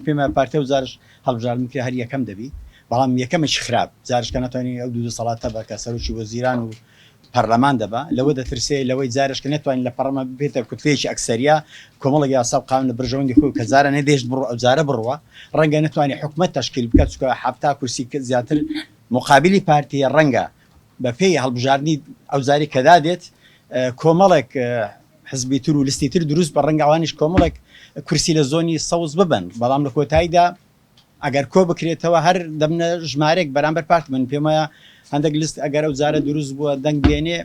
پێمە پارتە و زارش هەڵبژاردن کرد هەر یەکەم دەبی بەڵام یەکەمەش خراپ زارشکە ناتوانانی ئەو دوو سەڵاتە بە کە سەرۆکی وەزیران و پەرلەمان دەبا لەوە دەترسێ لەوەی زارشکە نتوانین لە پەرلەمان بێتە کوتلەیەکی ئەکسەریا کۆمەڵێک یاسا و قانون لە برژەوەندی خۆی کە زارە نەدێشت بڕۆ ئەو زارە بڕوە ڕەنگە نتوانێ حکومەت تەشکیل بکات چونکە حەفتا کورسی زیاتر مقابلی پارتیە ڕەنگە بە پێی هەڵبژاردننی ئەو زاری کەدا دێت کۆمەڵێک حزبی تر و لیستی تر دروست بە ڕەنگە ئەوانیش کۆمەڵێک کورسی لە زۆنی سەوز ببن بەڵام لە کۆتاییدا ئەگەر کۆ بکرێتەوە هەر دەبنە ژمارێک بەرامبەر پارت من پێم وایە هەندێک لیست ئەگەر ئەو زارە دروست بووە دەنگ بێنێ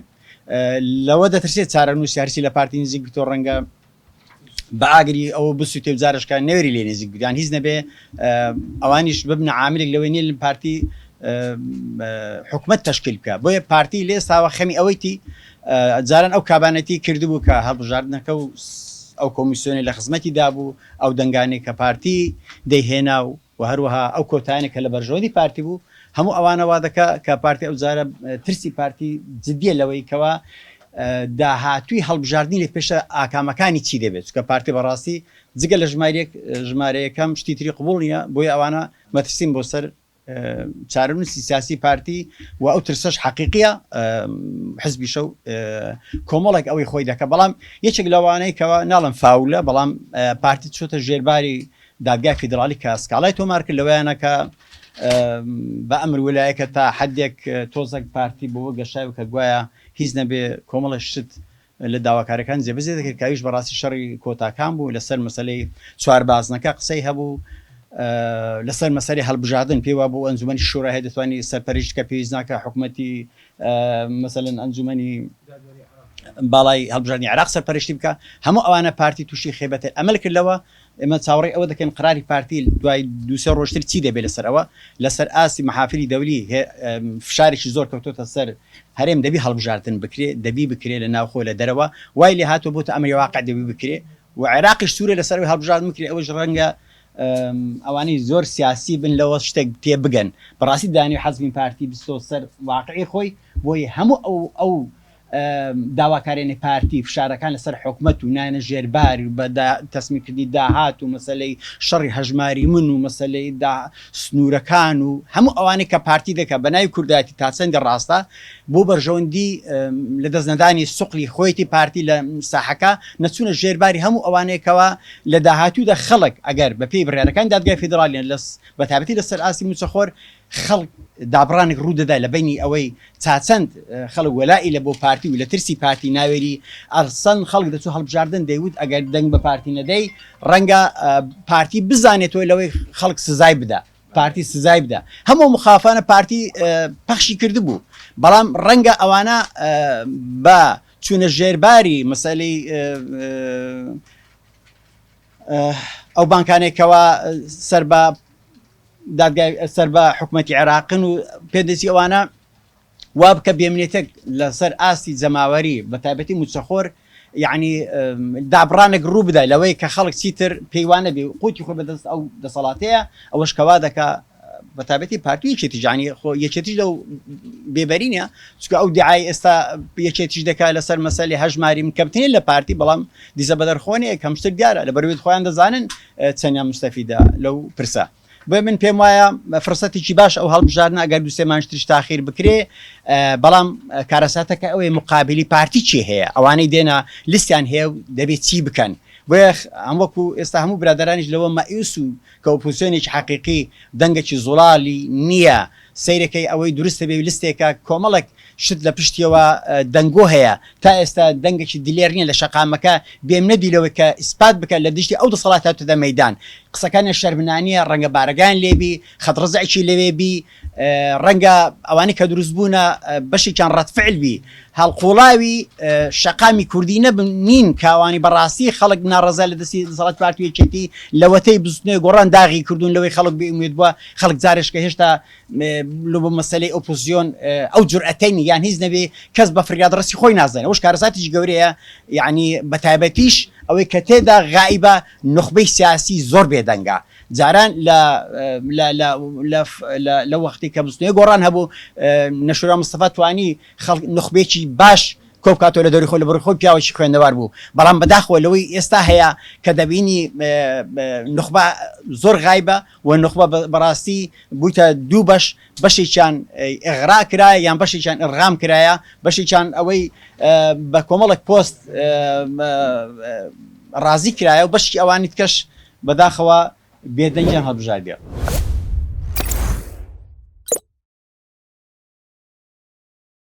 لەوە دەترسێت چارەنووسی هەرچی لە پارتی نزیک بتۆ ڕەنگە بە ئاگری ئەوە بسووتێ و زارشکە نەوەری لێ نزیک بیان هیچ نەبێ ئەوانیش ببنە عاملێک لەوەی نیە لە پارتی حکومەت تەشکیل بکە بۆیە پارتی لێ ساوە خەمی ئەوەیتی جاران ئەو کابانەتی کردبوو کە هەڵبژاردنەکە و ئەو کۆمیسیۆنی لە خزمەتی دابوو ئەو دەنگانێک کە پارتی دەیهێنا و هەروەها ئەو کۆتایانێک کە لە بەرژەوەندی پارتی بوو هەموو ئەوانە وا دەکا کە پارتی ئەو جارە ترسی پارتی جدیە لەوەی کەوە داهاتووی هەڵبژاردننی لە پێشە ئاکامەکانی چی دەبێت چکە پارتی بەڕاستی جگە لە ژمارەیەکەم شتی تری قبول نییە بۆی ئەوانە مەترسیم بۆ سەر چارەنووسی سیاسی پارتی و ئەو ترسەش حەقیقیە حزبی شەو کۆمەڵێک ئەوەی خۆی دەکە بەڵام یەکێک لەوانەی کەەوە ناڵم فاولە بەڵام پارتی چۆتە ژێرباری دادگای فیدرالی کە سکاڵای تۆمار کرد لەوەیانەکە بە ئەمر ویلایەکە تا حدێک تۆزێک پارتی بۆ گەشایو کە گوایە هیچ نەبێ کۆمەڵە شت لە داواکارەکان جێبەجێ دەکرد کاویش بەڕاستی شەڕی کۆتاکان بوو لەسەر مەسەلەی چواربازنەکە قسەی هەبوو لەسەر مەسەری هەڵبژاردن پێوا بۆ ئەنجومەنی شورا هەیە دەتوانانی سەرپەرشتکە پێویست ناکە حکوومەتی مەسەلەن ئەنجومەنی باڵای هەڵبژاردننی عێراق سەرپەرشتی بکە هەموو ئەوانە پارتی تووشی خێبەتە ئەمەل کردەوە ئێمە چاوەڕێی ئەوە دەکەن قراری پارتی دوای دووسێ ڕۆژتر چی دەبێت لەسەرەوە لەسەر ئاسی مەحافلی دەولی فشارێکی زۆر کەوتۆتە سەر هەرێم دەبی هەڵبژاردن بکرێ دەبی بکرێ لە ناوخۆ لە دەرەوە وای لێ هاتووە بۆتە ئەمری واقع دەبی بکرێ و عێراقیش سوورە لەسەر هەڵبژاردن بکرێ ئەوەش ڕەنگە ئەوانەی زۆر سیاسی بن لەوە شتێک تێ بگەن بەڕاستی دانی حەزبی پارتی بستۆ سەر واقعی خۆی بۆی هەموو ئەو داواکارێنی پارتی فشارەکان لەسەر حکومەت و نانە ژێرباری و بە تەسمیکردنی داهات و مەسلەی شەڕی هەژماری من و مەسلەی سنوورەکان و هەموو ئەوانەی کە پارتی دەکە بە ناوی کوردایەتی تا چەندی ڕاستە بۆ بەرژەوەندی لە دەستنەدانی سوقلی خۆیەتی پارتی لە ساحەکە نەچوونە ژێرباری هەموو ئەوانەیەکەوە لە داهاتوودا خەڵک ئەگەر بە پێی بڕیارەکان دادگای فیدرالیان بە تایبەتی لەسەر ئاسی موچەخۆر خەڵک دابڕانێک ڕوودەدا لە بینی ئەوەی چاچەند خەڵک وەلایی لە بۆ پارتی و لە ترسی پارتی ناوێری ئەرسەن خەڵک دەچوو هەڵبژاردن دەیوت ئەگەر دەنگ بە پارتی نەدەی ڕەنگە پارتی بزانێتەوە لەوەی خەڵک سزای بدە پارتی سزای بدە هەموو مخافانە پارتی پەخشی کردبوو بەڵام ڕەنگە ئەوانە بە چوونە ژێرباری مەسەلەی ئەو بانکانێکەوە سەر بە دادگای سەر بە حکومەتی عێراقن و پێدەچی ئەوانە وا بکە بێمنێتێک لەسەر ئاستی جەماوەری بە تایبەتی موچەخۆر یعنی دابڕانێک ڕوو بدە لەوەی کە خەڵک چیتر پەیوانە بێ قوتی خۆ بەدەست ئەو دەسەڵاتەیە ئەوەش کەوا دەکا بە تایبەتی پارتی یەکێتی جانی خۆ یەکێتیش لەو بێبەرینە چکە ئەو دیعای ئێستا یەکێتیش دەکا لەسەر مەسەلی هەژماری مکەوتنی لە پارتی بەڵام دیزە بەدەرخۆنێک هەم شتێک دیارە لە بەروێت خۆیان دەزانن چەندیان مستەفیدە لەو پرسە بۆ من پێم وایە فرسەتێکی باش ئەو هەڵبژاردن ئەگەر دووسێ مانجتریش تاخیر بکرێ بەڵام کارەساتەکە ئەوەی مقابلی پارتی چی هەیە ئەوانەی دێنە لیستیان هەیە و دەبێت چی بکەن بۆیە ئەم وەکو ئێستا هەموو برادرانیش لەوە مەئیوس و کە ئۆپۆزیسیۆنێکی حەقیقی دەنگێکی زوڵالی نییە سەیرەکەی ئەوەی دروستە بێ لیستێکە کۆمەڵێک شت لە پشتیەوە دەنگۆ هەیە تا ئێستا دەنگێکی دلێر نییە لە شەقامەکە بێم نەدیلەوەی کە ئیسپات بکە لە دشتی ئەو دەسەڵات هاتووەتە مەیدان قسەکانی شەرمنانیە ڕەنگە بارەگان لێبی خەتڕزعێکی لەوێبی ڕەنگە ئەوانی کە دروست بوونە بەشێکیان ڕەتفعل بی هەڵقوڵاوی شەقامی کوردی نین کاوانی بەڕاستی خەڵک ناڕەزا لە دەستی دەسەڵات پارتی یەکێتی لەوەتەی بزنێ گۆڕان داغی کردوون لەوەی خەڵک بێئومێد بووە خەڵک جارێشکە هێشتا لە بۆ مەسەلەی ئۆپۆزیۆن ئەو جورئەتەی یان هیچ نەبێ کەس بە فریادڕستی خۆی نازانێت ئەوش کارەساتیش گەورەیە یعنی بە تایبەتیش ئەوەی کە تێدا غائبە نخبەی سیاسی زۆر بێدەنگە جاران لە وەختی کە بستنێ گۆڕان هەبوو نەشورا مستەفا توانی نخبێکی باش کۆکاتۆ لە دەوری خۆ لە بڕی خۆی پیاوەی خوێندەوار بوو بەڵام بەداخەوە لەوەی ئێستا هەیە کە دەبینی نخبە زۆر غایبە و نخبە بەڕاستی بوویتە دوو بەشێکیان ئێغرا کرایە یان بەشێکیان ئەرغام کرایە بەشێکیان ئەوەی بە کۆمەڵێک پۆست ڕازی کرایە و بەشی ئەوانی کەش بەداخەوە بێدەنگیان هەڵبژاردێ.